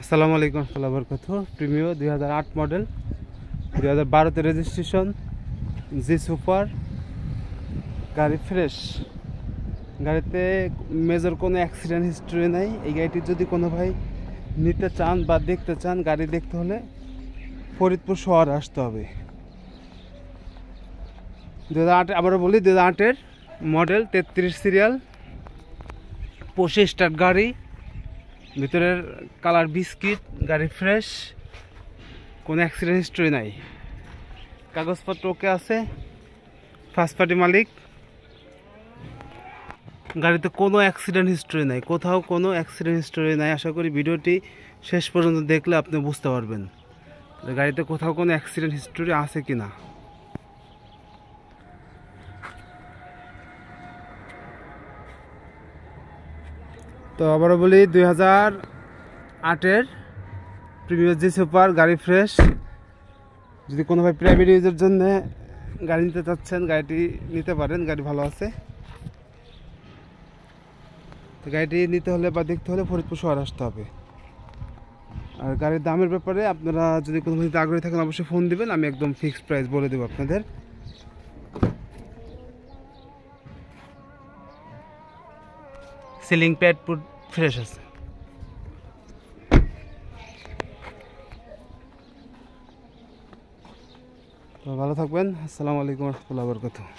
আসসালামু আলাইকুম রহমতুল্লাহ বরকাত। প্রিমিও 2008 মডেল, 2012তে রেজিস্ট্রেশন, জি সুপার গাড়ি ফ্রেশ। গাড়িতে মেজর কোনো অ্যাক্সিডেন্ট হিস্ট্রি নাই। এই গাড়িটি যদি কোনো ভাই নিতে চান বা দেখতে চান, গাড়ি দেখতে হলে ফরিদপুর শহর আসতে হবে। 2008, আবারও বলি 2008-এর মডেল, 33 সিরিয়াল, 25 স্টার্ট গাড়ি, ভিতরের কালার বিস্কিট, গাড়ি ফ্রেশ, কোনো অ্যাক্সিডেন্ট হিস্ট্রি নাই, কাগজপত্র ওকে আছে, ফার্স্ট পার্টি মালিক। গাড়িতে কোনো অ্যাক্সিডেন্ট হিস্ট্রি নাই, কোথাও কোনো অ্যাক্সিডেন্ট হিস্ট্রি নাই। আশা করি ভিডিওটি শেষ পর্যন্ত দেখলে আপনি বুঝতে পারবেন গাড়িতে কোথাও কোনো অ্যাক্সিডেন্ট হিস্ট্রি আছে কি না। তো আবারও বলি 2008-এর প্রিমিয়ার জি সুপার গাড়ি ফ্রেশ। যদি কোনো ভাই প্রাইভেট ইউজের জন্য গাড়ি নিতে চাচ্ছেন, গাড়িটি নিতে পারেন, গাড়ি ভালো আছে। তো গাড়িটি নিতে হলে বা দেখতে হলে ফরিদপুর শহর আসতে হবে। আর গাড়ির দামের ব্যাপারে আপনারা যদি কোনো ভাবে আগ্রহী থাকেন অবশ্যই ফোন দিবেন, আমি একদম ফিক্সড প্রাইস বলে দেবো আপনাদের। সিলিং প্যাড ফ্রেশ আছে। তো ভালো থাকবেন। আসসালামু আলাইকুম রহমতুল্লাহ বরকাতুহু।